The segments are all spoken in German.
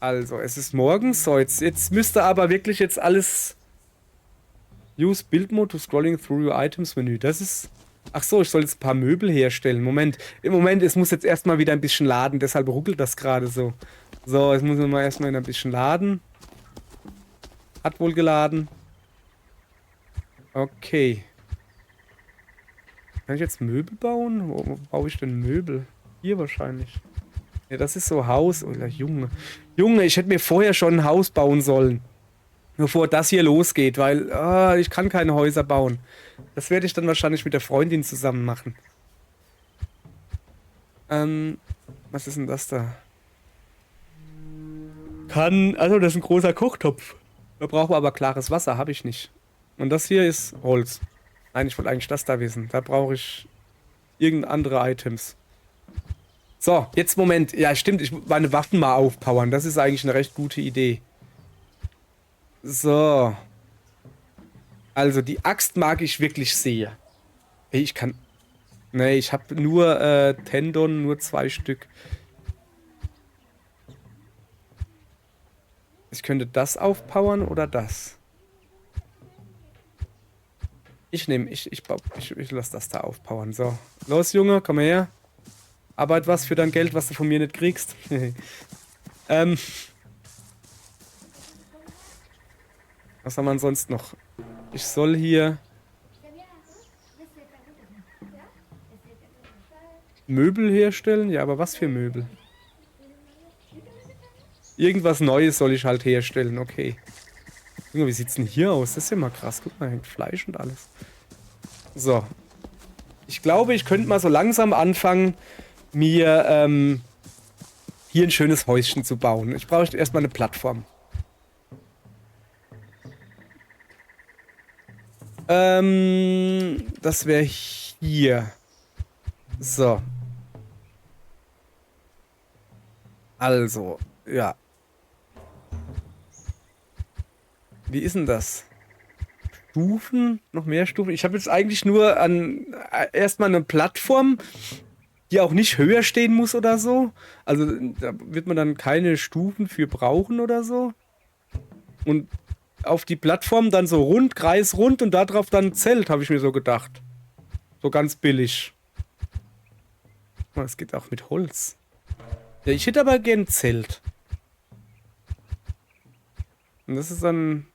Also, es ist morgens. So, jetzt müsste aber wirklich jetzt alles... Use Build Mode to scrolling through your items Menü. Das ist... Ach so, ich soll jetzt ein paar Möbel herstellen. Moment. Im Moment, es muss jetzt erstmal wieder ein bisschen laden. Deshalb ruckelt das gerade so. So, jetzt muss man mal erstmal ein bisschen laden. Hat wohl geladen. Okay. Kann ich jetzt Möbel bauen? Wo baue ich denn Möbel? Hier wahrscheinlich. Ja, das ist so Haus. Oder Junge. Junge, ich hätte mir vorher schon ein Haus bauen sollen. Bevor das hier losgeht, weil ich kann keine Häuser bauen. Das werde ich dann wahrscheinlich mit der Freundin zusammen machen. Was ist denn das da? Also das ist ein großer Kochtopf. Da brauchen wir aber klares Wasser, habe ich nicht. Und das hier ist Holz. Nein, ich wollte eigentlich das da wissen. Da brauche ich irgendeine andere Items. So, jetzt Moment. Ja, stimmt, ich muss meine Waffen mal aufpowern. Das ist eigentlich eine recht gute Idee. So. Also, die Axt mag ich wirklich sehr. Ey, ich kann... Nee, ich habe nur Tendon, nur 2 Stück. Ich könnte das aufpowern oder das. Ich lasse das da aufpowern. So. Los, Junge, komm her. Arbeit was für dein Geld, was du von mir nicht kriegst. ähm. Was haben wir sonst noch? Ich soll hier Möbel herstellen. Ja, aber was für Möbel? Irgendwas Neues soll ich halt herstellen. Okay. Junge, wie sieht's denn hier aus? Das ist ja mal krass. Guck mal, hängt Fleisch und alles. So. Ich glaube, ich könnte mal so langsam anfangen, mir hier ein schönes Häuschen zu bauen. Ich brauche erstmal eine Plattform. Das wäre hier. So. Also, ja. Wie ist denn das? Stufen? Noch mehr Stufen? Ich habe jetzt eigentlich nur erstmal eine Plattform, die auch nicht höher stehen muss oder so. Also da wird man dann keine Stufen für brauchen oder so. Und auf die Plattform dann so rund, kreisrund und darauf dann ein Zelt, habe ich mir so gedacht. So ganz billig. Oh, das geht auch mit Holz. Ja, ich hätte aber gern ein Zelt. Und das ist dann ein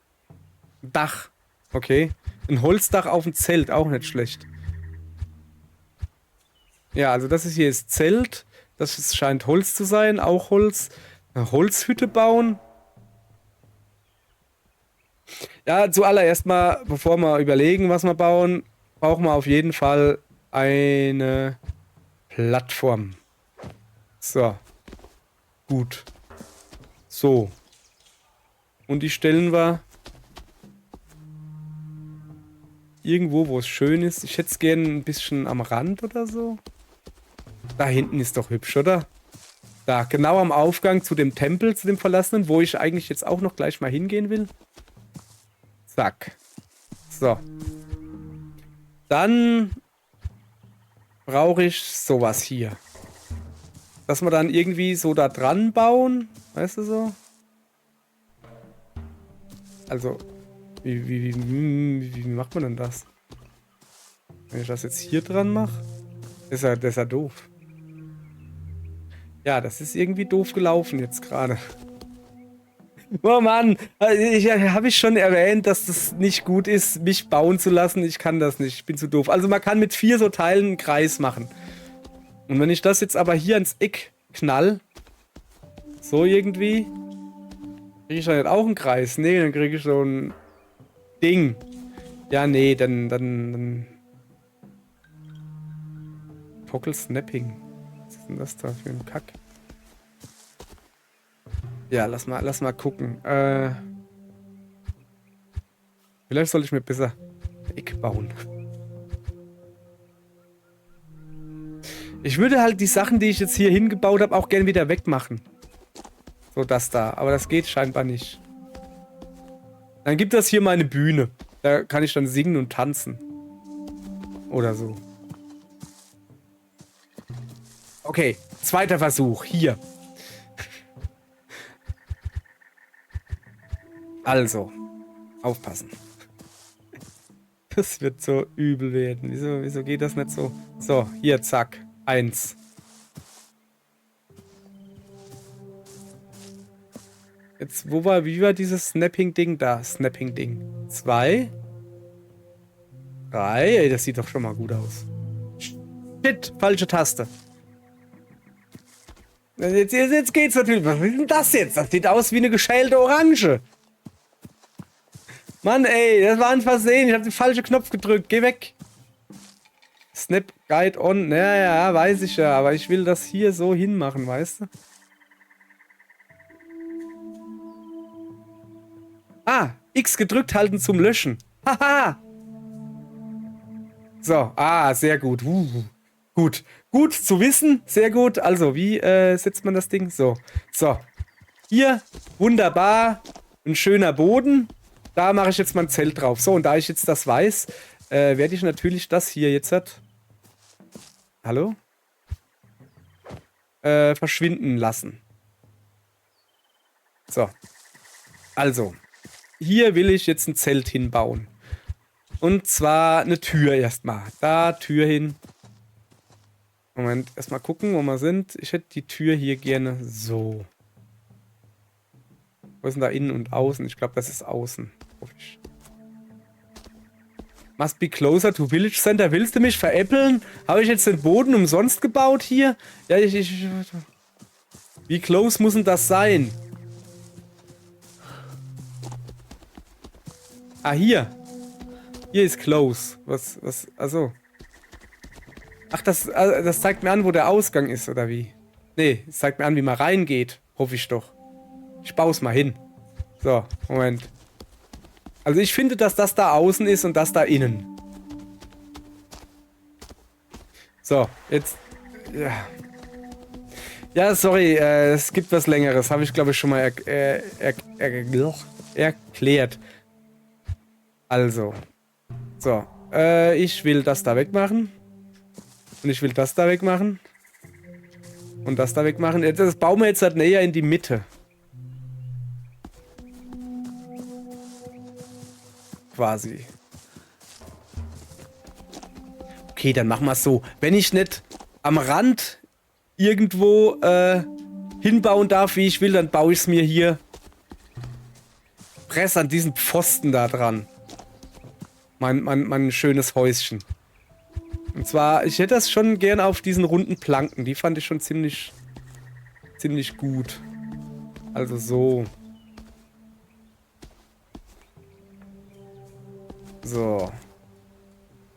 Dach. Okay. Ein Holzdach auf dem Zelt, auch nicht schlecht. Ja, also das ist hier das Zelt. Scheint Holz zu sein, auch Holz. Eine Holzhütte bauen. Ja, zuallererst mal, bevor wir überlegen, was wir bauen, brauchen wir auf jeden Fall eine Plattform. So. Gut. So. Und die stellen wir irgendwo, wo es schön ist. Ich hätte es gerne ein bisschen am Rand oder so. Da hinten ist doch hübsch, oder? Da, genau am Aufgang zu dem Tempel, zu dem Verlassenen, wo ich eigentlich jetzt auch noch gleich mal hingehen will. Zack. So. Dann brauche ich sowas hier. Dass wir dann irgendwie so da dran bauen. Weißt du so? Also, wie macht man denn das? Wenn ich das jetzt hier dran mache? Das ist ja doof. Ja, das ist irgendwie doof gelaufen jetzt gerade. Oh Mann, habe ich schon erwähnt, dass das nicht gut ist, mich bauen zu lassen. Ich kann das nicht, ich bin zu doof. Also man kann mit 4 so Teilen einen Kreis machen. Und wenn ich das jetzt aber hier ans Eck knall, so irgendwie, kriege ich dann nicht auch einen Kreis? Nee, dann kriege ich so ein Ding. Ja, nee, dann Toggle Snapping. Was ist denn das da für ein Kack? Ja, lass mal gucken. Vielleicht soll ich mir besser Eck bauen. Ich würde halt die Sachen, die ich jetzt hier hingebaut habe, auch gern wieder wegmachen. So das da. Aber das geht scheinbar nicht. Dann gibt das hier meine Bühne. Da kann ich dann singen und tanzen. Oder so. Okay, zweiter Versuch. Hier. Also, aufpassen. Das wird so übel werden. Wieso geht das nicht so? So, hier, zack. 1. Jetzt, wie war dieses Snapping-Ding da? Snapping-Ding. 2. 3. Ey, das sieht doch schon mal gut aus. Shit, falsche Taste. Jetzt geht's natürlich. Was ist denn das jetzt? Das sieht aus wie eine geschälte Orange. Mann, ey, das war ein Versehen. Ich habe den falschen Knopf gedrückt. Geh weg. Snap Guide on. Ja, weiß ich ja. Aber ich will das hier so hinmachen, weißt du? Ah, X gedrückt halten zum Löschen. Haha. So, sehr gut. Gut. Gut zu wissen. Sehr gut. Also, wie setzt man das Ding? So. So. Hier, wunderbar. Ein schöner Boden. Da mache ich jetzt mal ein Zelt drauf. So, und da ich jetzt das weiß, werde ich natürlich das hier jetzt hallo? Verschwinden lassen. So. Also. Hier will ich jetzt ein Zelt hinbauen. Und zwar eine Tür erstmal. Da, Tür hin. Moment, erstmal gucken, wo wir sind. Ich hätte die Tür hier gerne so. Wo ist denn da innen und außen? Ich glaube, das ist außen. Must be closer to Village Center. Willst du mich veräppeln? Habe ich jetzt den Boden umsonst gebaut hier? Ja, wie close muss denn das sein? Ah, hier. Hier ist close. Also. Ach, das zeigt mir an, wo der Ausgang ist, oder wie? Nee, es zeigt mir an, wie man reingeht. Hoffe ich doch. Ich baue es mal hin. So, Moment. Also ich finde, dass das da außen ist und das da innen. So, jetzt... Ja, ja sorry, es gibt was Längeres. Habe ich, glaube ich, schon mal erklärt. Also. So, ich will das da wegmachen. Und ich will das da wegmachen. Und das da wegmachen. Das bauen wir jetzt halt näher in die Mitte. Quasi. Okay, dann machen wir es so. Wenn ich nicht am Rand irgendwo hinbauen darf, wie ich will, dann baue ich es mir hier. Press an diesen Pfosten da dran. Mein schönes Häuschen. Und zwar, ich hätte das schon gern auf diesen runden Planken. Die fand ich schon ziemlich gut. Also so. So.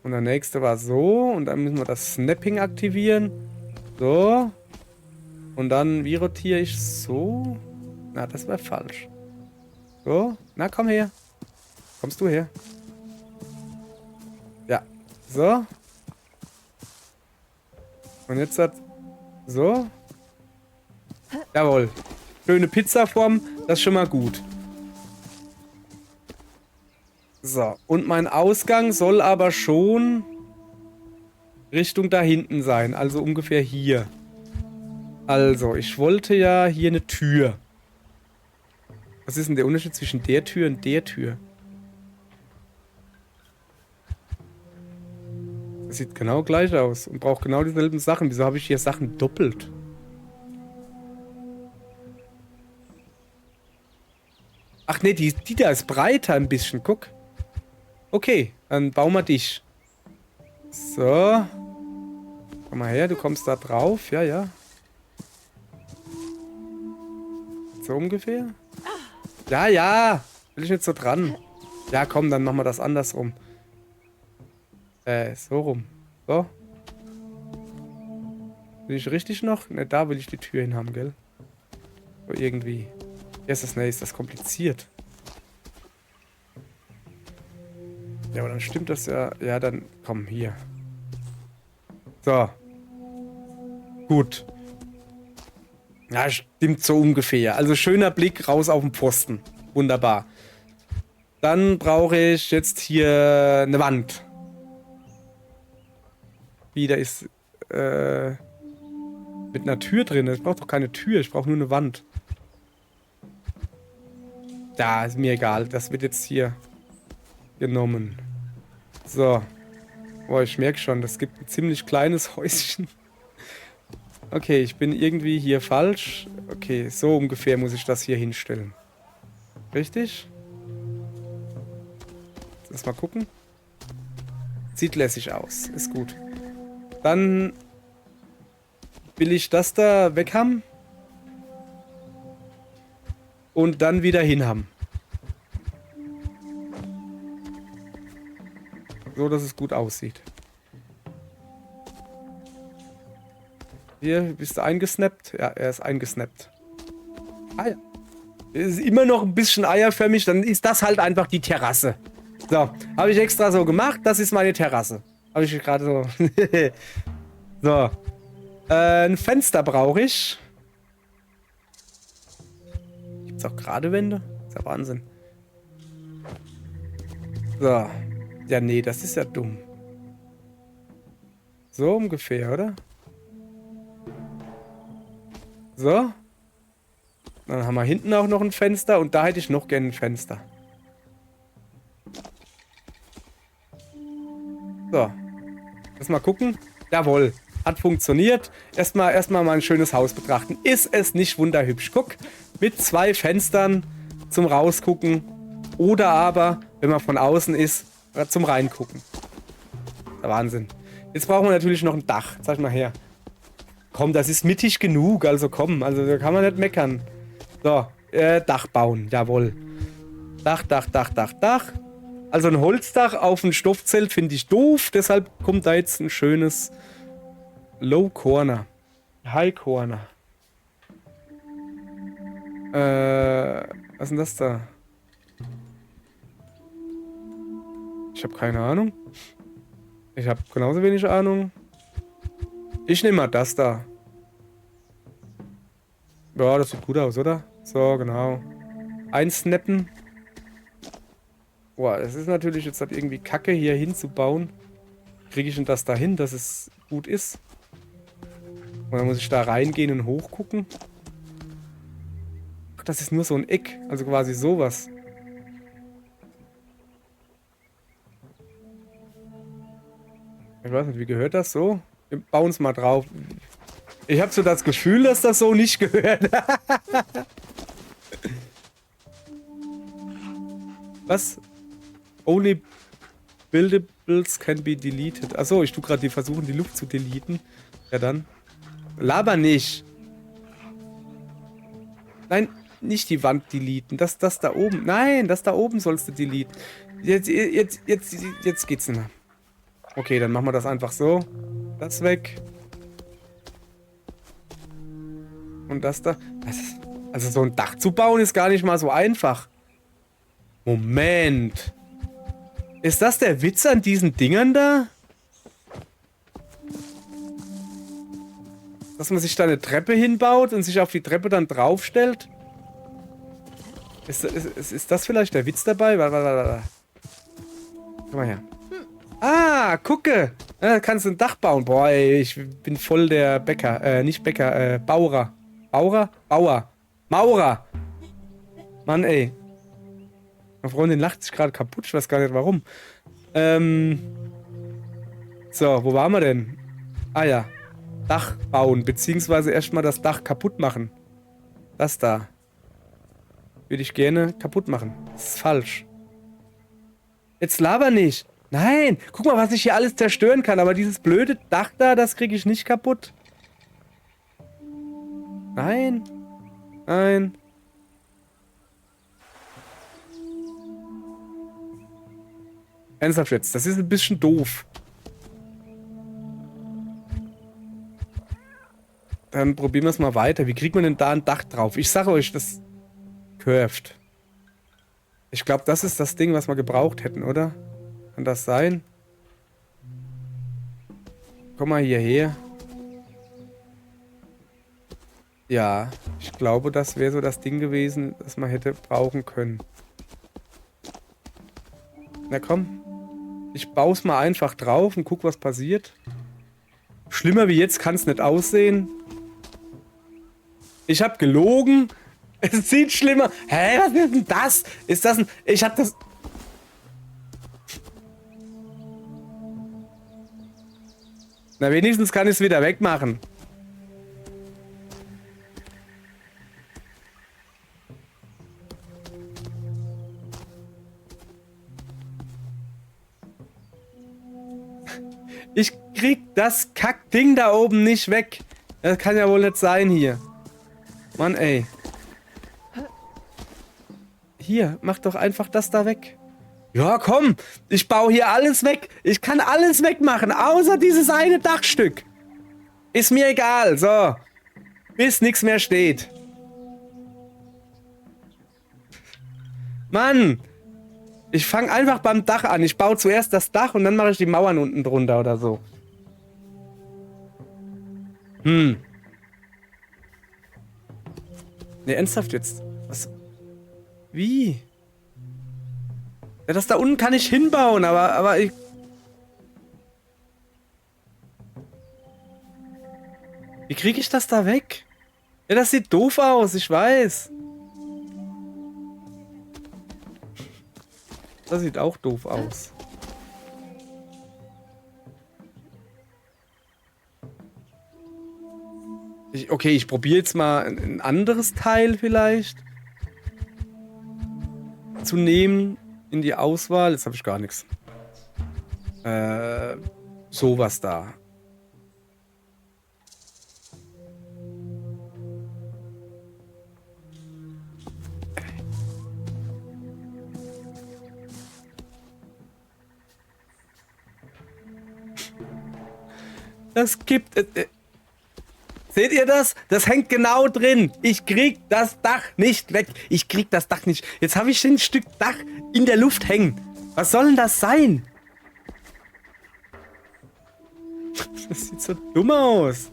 Und der nächste war so. Und dann müssen wir das Snapping aktivieren. So. Und dann, wie rotiere ich so? Na, das war falsch. So. Na, komm her. Kommst du her? Ja. So. Und jetzt hat... So. Jawohl. Schöne Pizzaform. Das ist schon mal gut. So. Und mein Ausgang soll aber schon Richtung da hinten sein. Also ungefähr hier. Also, ich wollte ja hier eine Tür. Was ist denn der Unterschied zwischen der Tür und der Tür? Das sieht genau gleich aus und braucht genau dieselben Sachen. Wieso habe ich hier Sachen doppelt? Ach nee, die da ist breiter ein bisschen. Guck. Okay, dann bauen wir dich. So. Komm mal her, du kommst da drauf. Ja, ja. So ungefähr. Ja, ja. Will ich nicht so dran. Ja, komm, dann machen wir das andersrum. So rum. So. Bin ich richtig noch? Ne, da will ich die Tür hin haben, gell? So irgendwie. Ist das kompliziert. Ja, aber dann stimmt das ja. Ja, dann komm, hier. So. Gut. Ja, stimmt so ungefähr. Also schöner Blick raus auf den Pfosten. Wunderbar. Dann brauche ich jetzt hier eine Wand. Wieder ist mit einer Tür drin. Ich brauche doch keine Tür. Ich brauche nur eine Wand. Da, ist mir egal. Das wird jetzt hier genommen. So. Boah, ich merke schon, das gibt ein ziemlich kleines Häuschen. Okay, ich bin irgendwie hier falsch. Okay, so ungefähr muss ich das hier hinstellen. Richtig? Lass mal gucken. Sieht lässig aus. Ist gut. Dann will ich das da weg haben. Und dann wieder hin haben. So, dass es gut aussieht. Hier, bist du eingesnappt? Ja, er ist eingesnappt. Ah ja. Ist immer noch ein bisschen eierförmig, dann ist das halt einfach die Terrasse. So, habe ich extra so gemacht. Das ist meine Terrasse. Habe ich gerade so... So. Ein Fenster brauche ich. Gibt's auch gerade Wände? Ist ja Wahnsinn. So. Ja, nee, das ist ja dumm. So ungefähr, oder? So. Dann haben wir hinten auch noch ein Fenster und da hätte ich noch gerne ein Fenster. So. Lass mal gucken. Jawohl. Hat funktioniert. Erstmal mal ein schönes Haus betrachten. Ist es nicht wunderhübsch? Guck. Mit 2 Fenstern zum Rausgucken. Oder aber, wenn man von außen ist, zum Reingucken. Der Wahnsinn. Jetzt brauchen wir natürlich noch ein Dach. Zeig mal her. Komm, das ist mittig genug. Also komm, also da kann man nicht meckern. So, Dach bauen. Jawohl. Dach. Also ein Holzdach auf ein Stoffzelt finde ich doof. Deshalb kommt da jetzt ein schönes Low Corner. High Corner. Was ist denn das da? Ich habe keine Ahnung. Ich habe genauso wenig Ahnung. Ich nehme mal das da. Ja, das sieht gut aus, oder? So, genau. Einsnappen. Boah, das ist natürlich jetzt halt irgendwie kacke, hier hinzubauen. Kriege ich denn das da hin, dass es gut ist? Und dann muss ich da reingehen und hochgucken. Ach, das ist nur so ein Eck. Also quasi sowas. Ich weiß nicht, wie gehört das so? Wir bauen es mal drauf. Ich habe so das Gefühl, dass das so nicht gehört. Was? Only buildables can be deleted. Achso, ich tue gerade die versuchen, die Luft zu deleten. Ja dann. Laber nicht. Nein, nicht die Wand deleten. Das da oben. Nein, das da oben sollst du deleten. Jetzt geht's nicht mehr. Okay, dann machen wir das einfach so. Das weg. Und das da. Also so ein Dach zu bauen ist gar nicht mal so einfach. Moment. Ist das der Witz an diesen Dingern da? Dass man sich da eine Treppe hinbaut und sich auf die Treppe dann draufstellt? Ist das vielleicht der Witz dabei? Warte. Komm mal her. Ah, gucke. Da kannst du ein Dach bauen. Boah, ey, ich bin voll der Bäcker. Nicht Bäcker, Bauer. Bauer. Maurer. Mann, ey. Meine Freundin lacht sich gerade kaputt. Ich weiß gar nicht warum. So, wo waren wir denn? Ah ja. Dach bauen. Beziehungsweise erstmal das Dach kaputt machen. Das da. Würde ich gerne kaputt machen. Das ist falsch. Jetzt laber nicht. Nein, guck mal, was ich hier alles zerstören kann. Aber dieses blöde Dach da, das kriege ich nicht kaputt. Nein. Nein. Ernsthaft jetzt, das ist ein bisschen doof. Dann probieren wir es mal weiter. Wie kriegt man denn da ein Dach drauf? Ich sage euch, das curved. Ich glaube, das ist das Ding, was wir gebraucht hätten, oder? Kann das sein? Komm mal hierher. Ja, ich glaube, das wäre so das Ding gewesen, das man hätte brauchen können. Na komm. Ich baue es mal einfach drauf und guck, was passiert. Schlimmer wie jetzt kann es nicht aussehen. Ich habe gelogen. Es sieht schlimmer. Hä, was ist denn das? Ist das ein... Ich hab das... Na, wenigstens kann ich es wieder wegmachen. Ich krieg das Kackding da oben nicht weg. Das kann ja wohl nicht sein hier. Mann, ey. Hier, mach doch einfach das da weg. Ja, komm. Ich baue hier alles weg. Ich kann alles wegmachen, außer dieses eine Dachstück. Ist mir egal. So. Bis nichts mehr steht. Mann. Ich fange einfach beim Dach an. Ich baue zuerst das Dach und dann mache ich die Mauern unten drunter oder so. Ne, ernsthaft jetzt? Was? Wie? Ja, das da unten kann ich hinbauen, aber ich... Wie kriege ich das da weg? Ja, das sieht doof aus, ich weiß. Das sieht auch doof aus. Okay, ich probiere jetzt mal ein anderes Teil vielleicht zu nehmen in die Auswahl. Jetzt habe ich gar nichts. Sowas da. Das gibt... seht ihr das? Das hängt genau drin. Ich krieg das Dach nicht weg. Ich krieg das Dach nicht. Jetzt habe ich ein Stück Dach in der Luft hängen. Was soll denn das sein? Das sieht so dumm aus.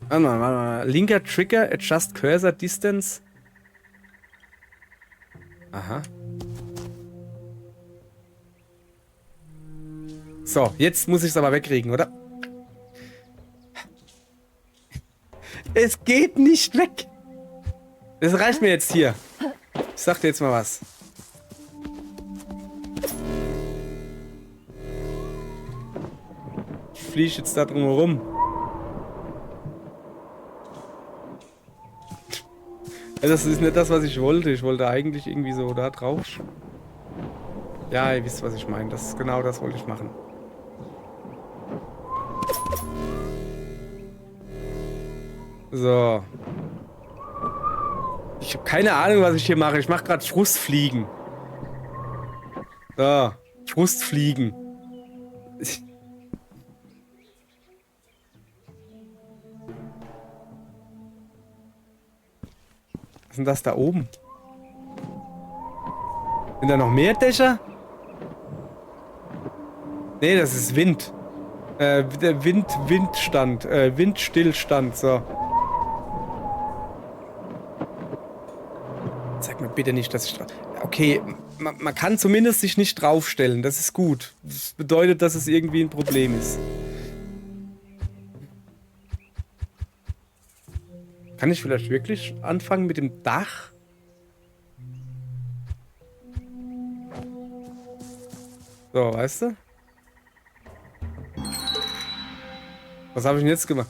Warte mal. Linker Trigger, Adjust Cursor Distance. Aha. So, jetzt muss ich es aber wegkriegen, oder? Es geht nicht weg. Das reicht mir jetzt hier. Ich sag dir jetzt mal was. Ich fliege jetzt da drum herum. Das ist nicht das, was ich wollte. Ich wollte eigentlich irgendwie so da drauf. Ja, ihr wisst, was ich meine. Das ist genau das wollte ich machen. So. Ich habe keine Ahnung, was ich hier mache. Ich mache gerade Frustfliegen. So. Frustfliegen. Was ist denn das da oben? Sind da noch mehr Dächer? Nee, das ist Wind. Der Windstand. Windstillstand. So. Sag mir bitte nicht, dass ich... Okay, man kann zumindest sich nicht draufstellen. Das ist gut. Das bedeutet, dass es irgendwie ein Problem ist. Kann ich vielleicht wirklich anfangen mit dem Dach? So, weißt du? Was habe ich denn jetzt gemacht?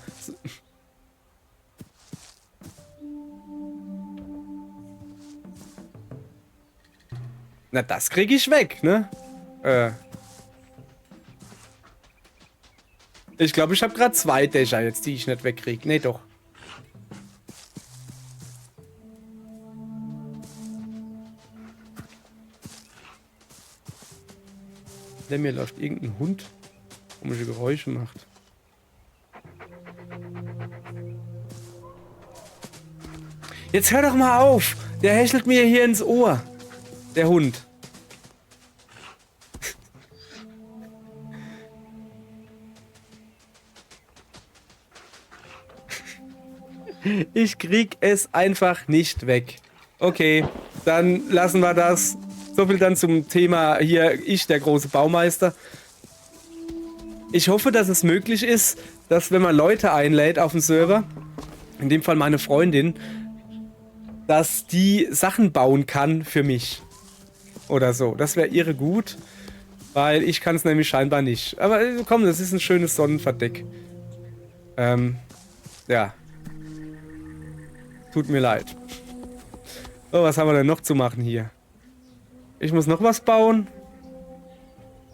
Na, das kriege ich weg, ne? Ich glaube, ich habe gerade 2 Dächer jetzt, die ich nicht wegkriege. Nee, doch. Neben mir läuft irgendein Hund, komische Geräusche macht. Jetzt hör doch mal auf! Der hechelt mir hier ins Ohr. Der Hund. Ich krieg es einfach nicht weg. Okay, dann lassen wir das. So viel dann zum Thema hier, ich, der große Baumeister. Ich hoffe, dass es möglich ist, dass wenn man Leute einlädt auf den Server, in dem Fall meine Freundin, dass die Sachen bauen kann für mich. Oder so. Das wäre ihre gut, weil ich kann es nämlich scheinbar nicht. Aber komm, das ist ein schönes Sonnenverdeck. Ja. Tut mir leid. So, was haben wir denn noch zu machen hier? Ich muss noch was bauen.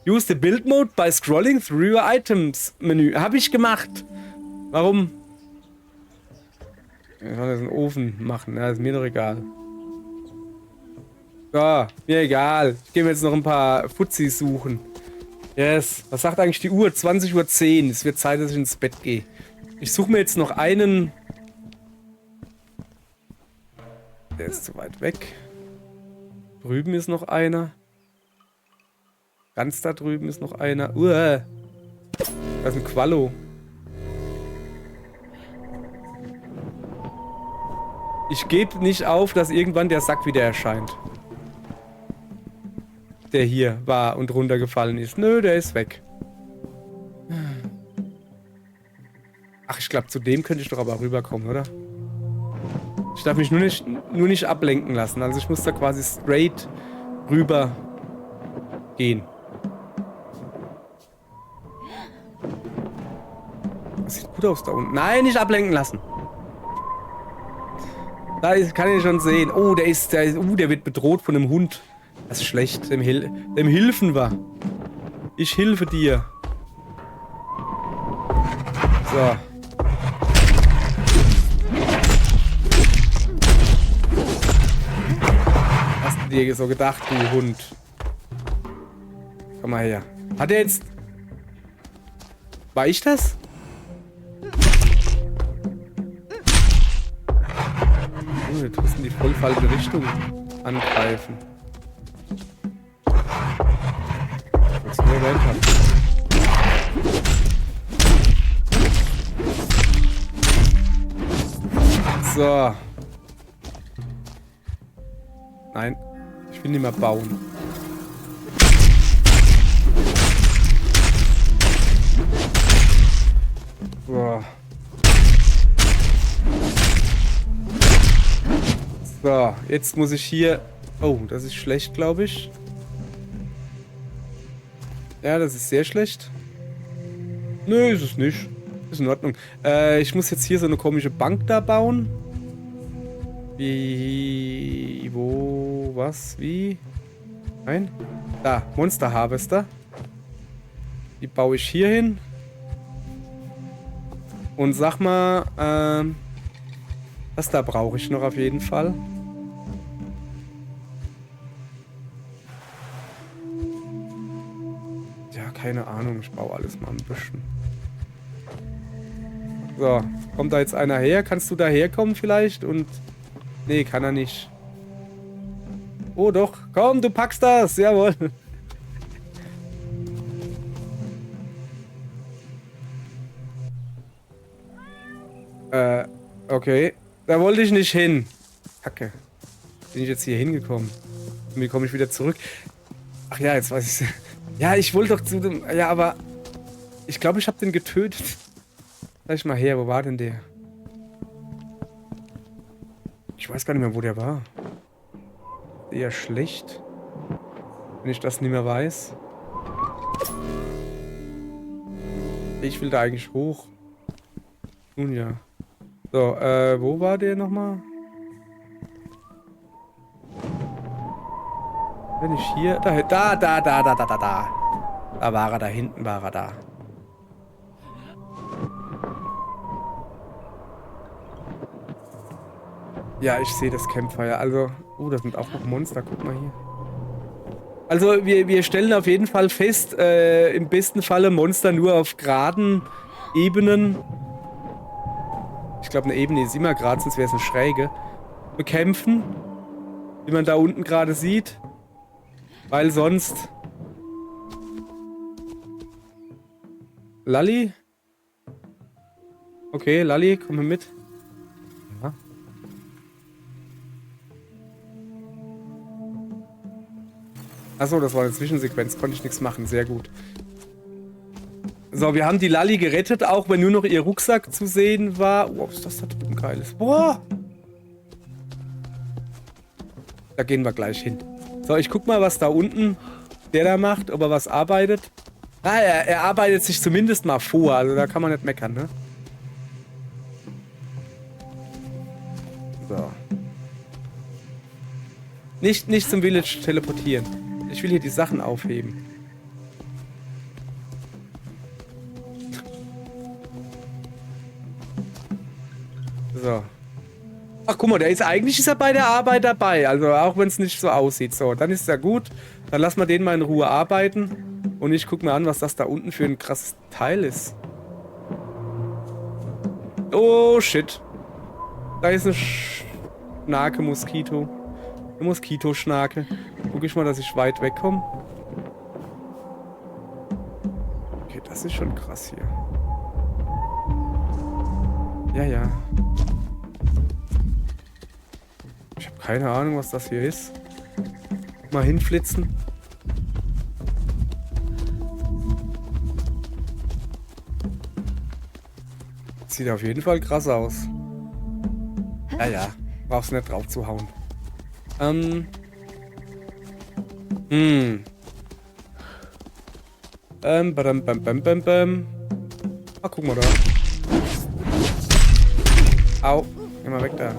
Use the Build Mode by scrolling through your items Menü. Habe ich gemacht. Warum? Ich kann jetzt einen Ofen machen. Ja, ist mir doch egal. So, mir egal. Ich gehe mir jetzt noch ein paar Fuzis suchen. Yes. Was sagt eigentlich die Uhr? 20:10 Uhr. Es wird Zeit, dass ich ins Bett gehe. Ich suche mir jetzt noch einen. Der ist zu weit weg. Drüben ist noch einer. Ganz da drüben ist noch einer. Da ist ein Quallo. Ich gebe nicht auf, dass irgendwann der Sack wieder erscheint. Der hier war und runtergefallen ist. Nö, der ist weg. Ach, ich glaube, zu dem könnte ich doch aber rüberkommen, oder? Ich darf mich nur nicht ablenken lassen. Also ich muss da quasi straight rüber gehen. Das sieht gut aus da unten. Nein, nicht ablenken lassen. Da ist, kann ich schon sehen. Oh, der wird bedroht von einem Hund. Das ist schlecht. Dem helfen wir. Ich hilfe dir. So. Hast du dir so gedacht, du Hund? Komm mal her. Hat er jetzt... War ich das? Oh, wir tust in die voll falsche Richtung angreifen. Was nur erwähnt habe. So. Nein. Ich will nicht mehr bauen. So. So, jetzt muss ich hier... Oh, das ist schlecht, glaube ich. Ja, das ist sehr schlecht. Nö, ist es nicht. Ist in Ordnung. Ich muss jetzt hier so eine komische Bank da bauen. Wie... Wo... Was? Wie? Nein? Da, Monster Harvester. Die baue ich hier hin. Und sag mal, das da brauche ich noch auf jeden Fall. Ja, keine Ahnung. Ich baue alles mal ein bisschen. So, kommt da jetzt einer her? Kannst du da herkommen vielleicht? Und... Nee, kann er nicht. Oh doch, komm, du packst das. Jawohl. Okay. Da wollte ich nicht hin. Kacke. Bin ich jetzt hier hingekommen? Und wie komme ich wieder zurück? Ach ja, jetzt weiß ich. Ja, ich wollte doch zu dem... Ja, aber... Ich glaube, ich habe den getötet. Sag ich mal her, wo war denn der? Ich weiß gar nicht mehr, wo der war. Eher schlecht. Wenn ich das nicht mehr weiß. Ich will da eigentlich hoch. Nun ja. So, wo war der nochmal? Wenn ich hier... Da. Da war er, da hinten war er da. Ja, ich sehe das Campfire. Also, das sind auch noch Monster. Guck mal hier. Also, wir stellen auf jeden Fall fest, im besten Falle Monster nur auf geraden Ebenen. Ich glaube, eine Ebene ist immer gerade, sonst wäre es eine Schräge. Bekämpfen. Wie man da unten gerade sieht. Weil sonst... Lalli? Okay, Lalli, komm mal mit. Ja. Achso, das war eine Zwischensequenz. Konnte ich nichts machen. Sehr gut. So, wir haben die Lalli gerettet, auch wenn nur noch ihr Rucksack zu sehen war. Wow, ist das da drüben geiles. Boah! Da gehen wir gleich hin. So, ich guck mal, was da unten der da macht, ob er was arbeitet. Ah, er arbeitet sich zumindest mal vor, also da kann man nicht meckern, ne? So. Nicht zum Village teleportieren. Ich will hier die Sachen aufheben. So. Ach, guck mal, eigentlich ist er bei der Arbeit dabei. Also auch wenn es nicht so aussieht. So, dann ist er gut. Dann lassen wir den mal in Ruhe arbeiten. Und ich gucke mir an, was das da unten für ein krasses Teil ist. Oh, shit. Da ist eine Schnake-Moskito. Eine Moskitoschnake. Guck ich mal, dass ich weit wegkomme. Okay, das ist schon krass hier. Ja, ja. Ich habe keine Ahnung, was das hier ist. Mal hinflitzen. Sieht auf jeden Fall krass aus. Ja, ja. Brauchst nicht drauf zu hauen. Badam, bam, bam, bam, bam. Ah, guck mal da. Au. Geh mal weg da.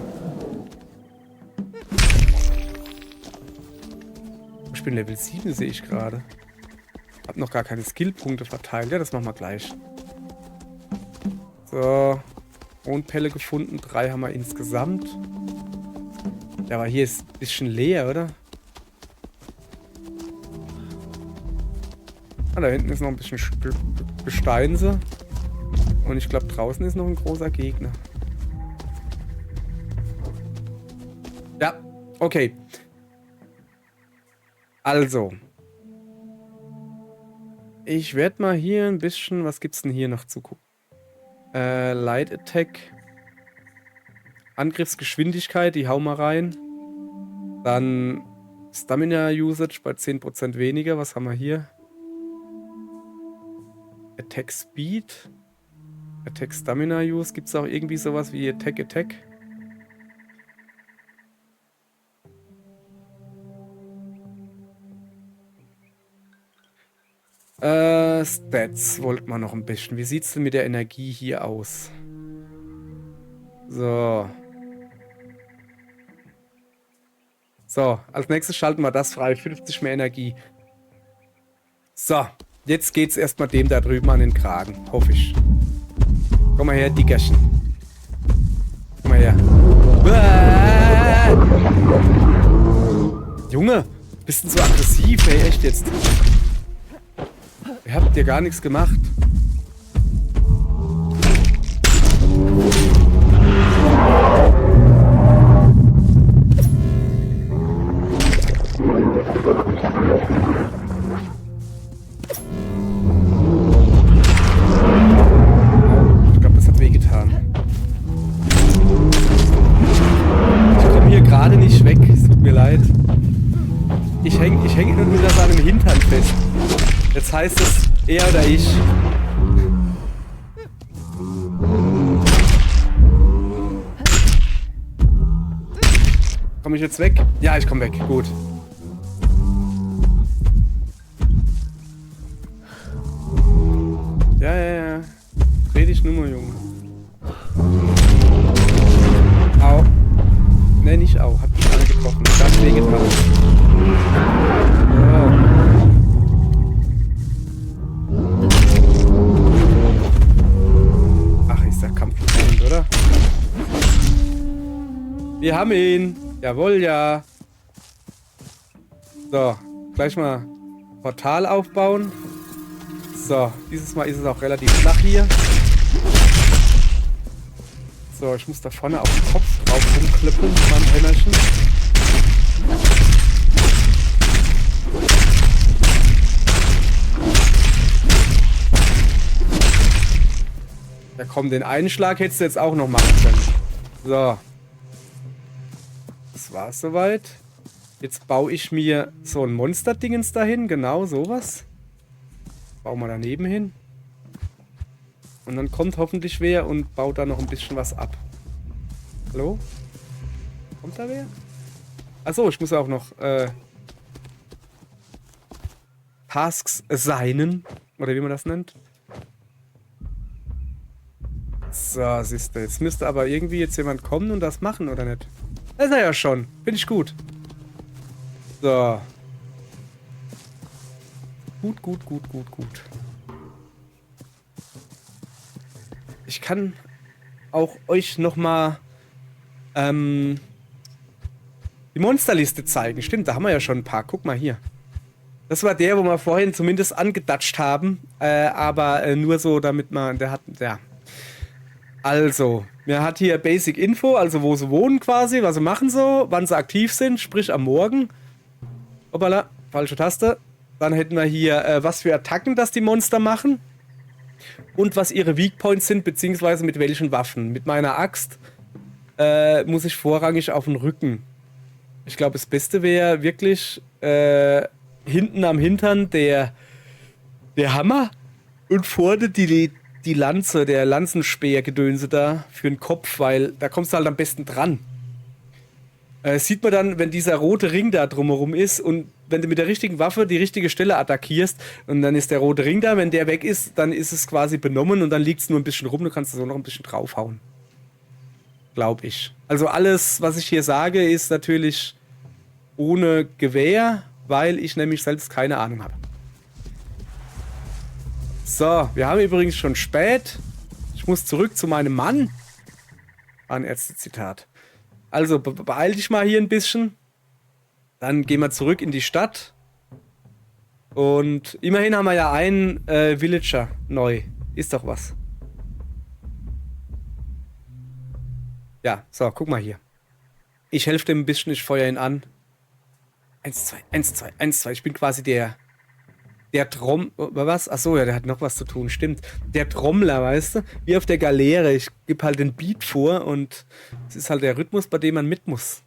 Ich bin Level 7, sehe ich gerade. Hab noch gar keine Skillpunkte verteilt. Ja, das machen wir gleich. So. Mondpelle gefunden. 3 haben wir insgesamt. Ja, aber hier ist ein bisschen leer, oder? Ah, da hinten ist noch ein bisschen Gesteinse. Und ich glaube, draußen ist noch ein großer Gegner. Ja, okay. Also. Ich werde mal hier ein bisschen... Was gibt's denn hier noch zu gucken? Light Attack. Angriffsgeschwindigkeit, die hauen wir rein. Dann Stamina Usage bei 10% weniger. Was haben wir hier? Attack Speed. Attack Stamina Use. Gibt es auch irgendwie sowas wie Attack? Stats wollten wir noch ein bisschen. Wie sieht es denn mit der Energie hier aus? So. So, als nächstes schalten wir das frei. 50 mehr Energie. So, jetzt geht's erstmal dem da drüben an den Kragen. Hoffe ich. Komm mal her, Dickerchen. Komm mal her. Junge, bist du so aggressiv, ey, echt jetzt. Ihr habt dir gar nichts gemacht. Ich glaube, das hat wehgetan. Ich komme hier gerade nicht weg. Es tut mir leid. Ich häng unter seinem Hintern fest. Jetzt heißt es er oder ich. Komme ich jetzt weg? Ja, ich komme weg. Gut. Ja. Dreh dich nur mal, Junge. Au. Ne, nicht au. Hat mich alle getroffen. Ich hab wehgetan. Ach, ist der Kampf gut, oder? Wir haben ihn. Jawohl, ja. So, gleich mal Portal aufbauen. So, dieses Mal ist es auch relativ flach hier. So, ich muss da vorne auf den Kopf drauf rumklippen mit meinem Hämmerchen. Ja komm, den einen Schlag hättest du jetzt auch noch machen können. So. Das war's soweit. Jetzt baue ich mir so ein Monster-Dingens dahin. Genau, sowas. Bauen wir daneben hin. Und dann kommt hoffentlich wer und baut da noch ein bisschen was ab. Hallo? Kommt da wer? Achso, ich muss auch noch Tasks assignen. Oder wie man das nennt. So, siehst du. Jetzt müsste aber irgendwie jetzt jemand kommen und das machen, oder nicht? Das ist er ja schon. Finde ich gut. So. Gut, gut, gut, gut, gut. Ich kann auch euch nochmal die Monsterliste zeigen. Stimmt, da haben wir ja schon ein paar. Guck mal hier. Das war der, wo wir vorhin zumindest angedatscht haben. Aber nur so, damit man... Der hat... Ja. Also, mir hat hier Basic Info, also wo sie wohnen quasi, was sie machen so, wann sie aktiv sind, sprich am Morgen. Hoppala, falsche Taste. Dann hätten wir hier, was für Attacken das die Monster machen. Und was ihre Weak Points sind, beziehungsweise mit welchen Waffen. Mit meiner Axt muss ich vorrangig auf den Rücken. Ich glaube, das Beste wäre wirklich hinten am Hintern der Hammer und vorne die Lanze, der Lanzenspeer-Gedönse da für den Kopf, weil da kommst du halt am besten dran. Sieht man dann, wenn dieser rote Ring da drumherum ist und wenn du mit der richtigen Waffe die richtige Stelle attackierst und dann ist der rote Ring da, wenn der weg ist, dann ist es quasi benommen und dann liegt es nur ein bisschen rum, du kannst so noch ein bisschen draufhauen. Glaube ich. Also alles, was ich hier sage, ist natürlich ohne Gewehr, weil ich nämlich selbst keine Ahnung habe. So, wir haben übrigens schon spät. Ich muss zurück zu meinem Mann. Ein Ärzte-Zitat. Also, beeil dich mal hier ein bisschen. Dann gehen wir zurück in die Stadt. Und immerhin haben wir ja einen Villager neu. Ist doch was. Ja, so, guck mal hier. Ich helfe dem ein bisschen, ich feuer ihn an. 1, 2, 1, 2, 1, 2. Ich bin quasi der was? Achso, ja, der hat noch was zu tun, stimmt. Der Trommler, weißt du? Wie auf der Galeere. Ich gebe halt den Beat vor und es ist halt der Rhythmus, bei dem man mit muss.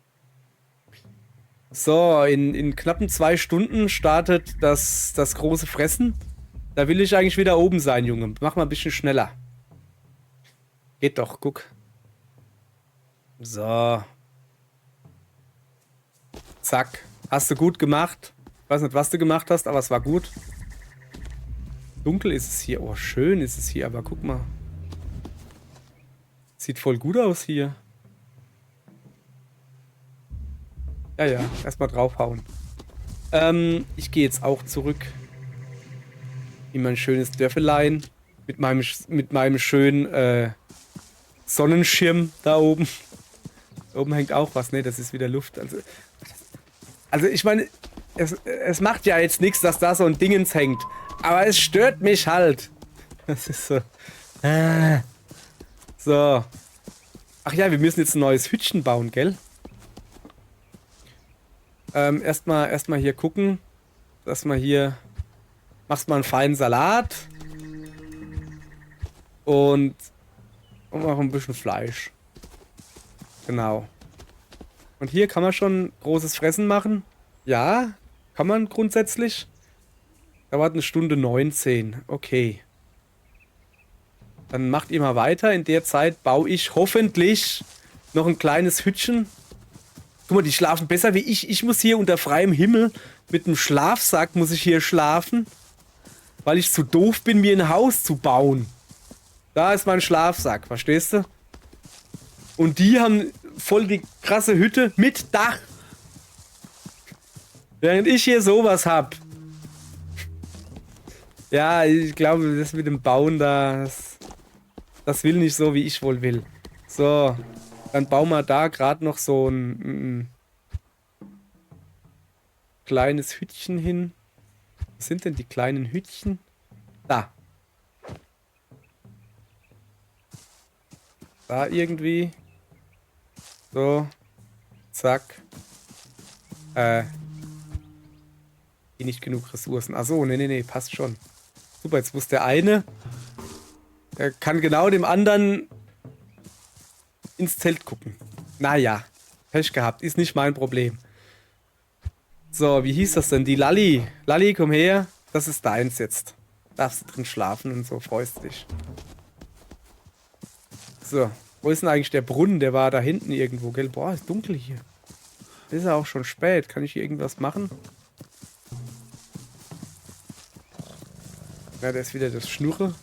So, in knappen 2 Stunden startet das große Fressen. Da will ich eigentlich wieder oben sein, Junge. Mach mal ein bisschen schneller. Geht doch, guck. So. Zack. Hast du gut gemacht. Ich weiß nicht, was du gemacht hast, aber es war gut. Dunkel ist es hier. Oh, schön ist es hier, aber guck mal. Sieht voll gut aus hier. Ja, ja, erstmal draufhauen. Ich gehe jetzt auch zurück. In mein schönes Dörfelein. Mit meinem schönen Sonnenschirm da oben. Da oben hängt auch was, ne? Das ist wieder Luft. Also ich meine, es macht ja jetzt nichts, dass da so ein Dingens hängt. Aber es stört mich halt. Das ist so. So. Ach ja, wir müssen jetzt ein neues Hütchen bauen, gell? Erstmal hier gucken. Dass man hier. Machst mal einen feinen Salat. Und auch ein bisschen Fleisch. Genau. Und hier kann man schon großes Fressen machen. Ja, kann man grundsätzlich. Dauert 1 Stunde 19. Okay. Dann macht ihr mal weiter. In der Zeit baue ich hoffentlich noch ein kleines Hütchen. Guck mal, die schlafen besser wie ich. Ich muss hier unter freiem Himmel mit einem Schlafsack muss ich hier schlafen. Weil ich zu doof bin, mir ein Haus zu bauen. Da ist mein Schlafsack, verstehst du? Und die haben voll die krasse Hütte mit Dach. Während ich hier sowas hab. Ja, ich glaube, das mit dem Bauen da, das will nicht so, wie ich wohl will. So, dann bauen wir da gerade noch so ein kleines Hütchen hin. Was sind denn die kleinen Hütchen? Da. Da irgendwie. So. Zack. Nicht genug Ressourcen. Achso, nee, passt schon. Super, jetzt muss der eine. Der kann genau dem anderen ins Zelt gucken. Naja, Pech gehabt. Ist nicht mein Problem. So, wie hieß das denn? Die Lalli. Lalli, komm her. Das ist deins jetzt. Darfst du drin schlafen und so, freust dich. So, wo ist denn eigentlich der Brunnen? Der war da hinten irgendwo, gell? Boah, ist dunkel hier. Ist ja auch schon spät. Kann ich hier irgendwas machen? Ja, da ist wieder das Schnurre.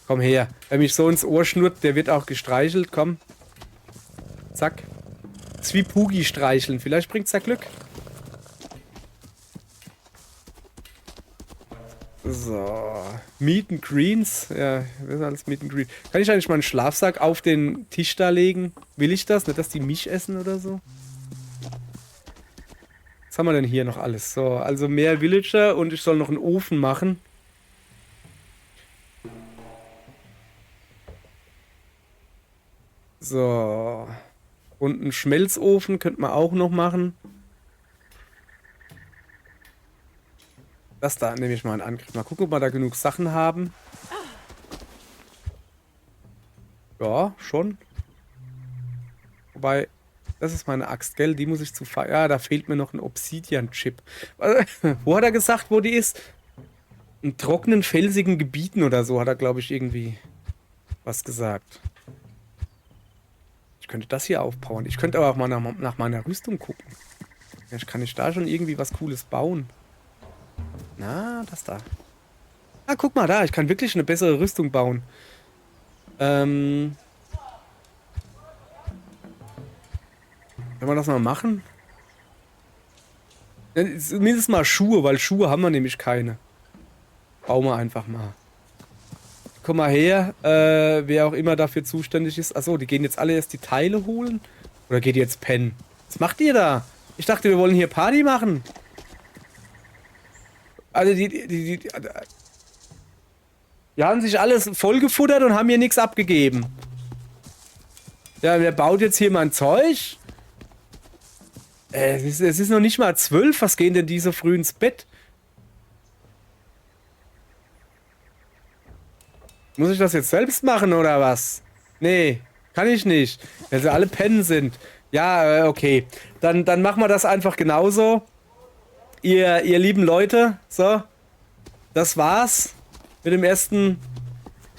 Komm her. Wer mich so ins Ohr schnurrt, der wird auch gestreichelt. Komm. Zack. Zwipugi streicheln. Vielleicht bringt's da Glück. So. Meat and Greens. Ja, was ist alles Meat and Greens? Kann ich eigentlich mal einen Schlafsack auf den Tisch da legen? Will ich das? Nicht, dass die mich essen oder so? Was haben wir denn hier noch alles? So, also mehr Villager und ich soll noch einen Ofen machen. So. Und einen Schmelzofen könnte man auch noch machen. Das da nehme ich mal in Angriff. Mal gucken, ob wir da genug Sachen haben. Ja, schon. Wobei, das ist meine Axt, gell? Die muss ich zu feiern. Ja, da fehlt mir noch ein Obsidian-Chip. Wo hat er gesagt, wo die ist? In trockenen, felsigen Gebieten oder so hat er, glaube ich, irgendwie was gesagt. Ich könnte das hier aufbauen. Ich könnte aber auch mal nach meiner Rüstung gucken. Vielleicht kann ich da schon irgendwie was Cooles bauen. Na, das da. Ah, guck mal da. Ich kann wirklich eine bessere Rüstung bauen. Wenn wir das mal machen? Zumindest mal Schuhe, weil Schuhe haben wir nämlich keine. Bauen wir einfach mal. Komm mal her, wer auch immer dafür zuständig ist. Achso, die gehen jetzt alle erst die Teile holen? Oder geht ihr jetzt pennen? Was macht ihr da? Ich dachte, wir wollen hier Party machen. Also die haben sich alles vollgefuttert und haben hier nichts abgegeben. Ja, wer baut jetzt hier mein Zeug? Es ist noch nicht mal 12. Was gehen denn die so früh ins Bett? Muss ich das jetzt selbst machen oder was? Nee, kann ich nicht. Weil sie alle pennen sind. Ja, okay. Dann machen wir das einfach genauso. Ihr lieben Leute, so. Das war's mit dem ersten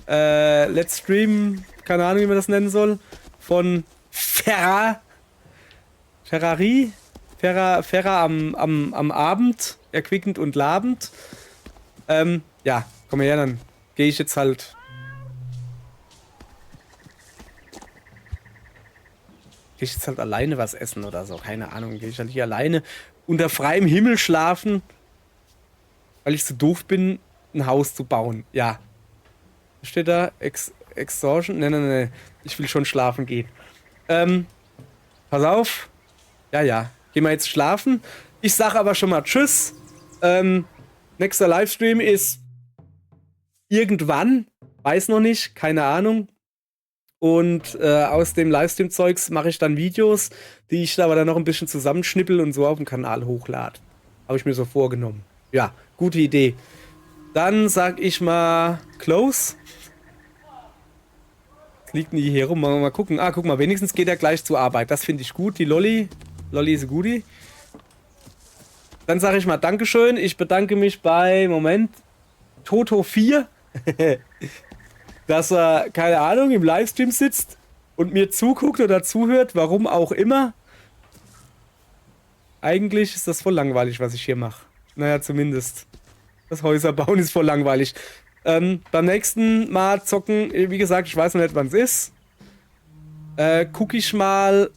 Let's Stream, keine Ahnung, wie man das nennen soll, von Ferra am Abend, erquickend und labend. Ja, komm her, dann gehe ich jetzt halt. Gehe ich jetzt halt alleine was essen oder so, keine Ahnung, gehe ich halt hier alleine unter freiem Himmel schlafen, weil ich so doof bin, ein Haus zu bauen. Ja. Steht da Exhaustion? Nee. Ich will schon schlafen gehen. Pass auf. Ja. Gehen wir jetzt schlafen. Ich sag aber schon mal Tschüss. Nächster Livestream ist irgendwann. Weiß noch nicht. Keine Ahnung. Und aus dem Livestream-Zeugs mache ich dann Videos, die ich da aber dann noch ein bisschen zusammenschnippel und so auf dem Kanal hochlade. Habe ich mir so vorgenommen. Ja, gute Idee. Dann sag ich mal Close. Was liegt denn hier rum? Mal gucken. Ah, guck mal, wenigstens geht er gleich zur Arbeit. Das finde ich gut. Die Lolli ist ein Goodie. Dann sage ich mal Dankeschön. Ich bedanke mich bei, Moment, Toto4. Dass er, keine Ahnung, im Livestream sitzt und mir zuguckt oder zuhört, warum auch immer. Eigentlich ist das voll langweilig, was ich hier mache. Naja, zumindest. Das Häuserbauen ist voll langweilig. Beim nächsten Mal zocken, wie gesagt, ich weiß noch nicht, wann es ist. Gucke ich mal,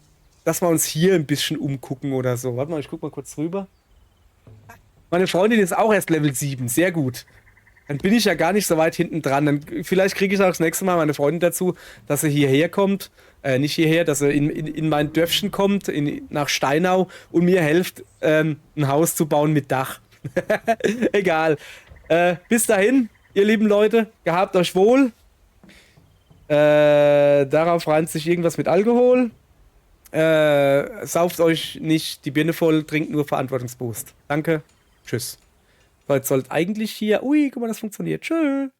dass wir uns hier ein bisschen umgucken oder so. Warte mal, ich guck mal kurz rüber. Meine Freundin ist auch erst Level 7, sehr gut. Dann bin ich ja gar nicht so weit hinten dran. Dann vielleicht kriege ich auch das nächste Mal meine Freundin dazu, dass sie hierher kommt. Nicht hierher, dass sie in mein Dörfchen kommt, nach Steinau und mir hilft, ein Haus zu bauen mit Dach. Egal. Bis dahin, ihr lieben Leute, gehabt euch wohl. Darauf reimt sich irgendwas mit Alkohol. Sauft euch nicht die Birne voll, trinkt nur verantwortungsbewusst. Danke. Tschüss. So, jetzt sollte eigentlich hier... Ui, guck mal, das funktioniert. Tschüss.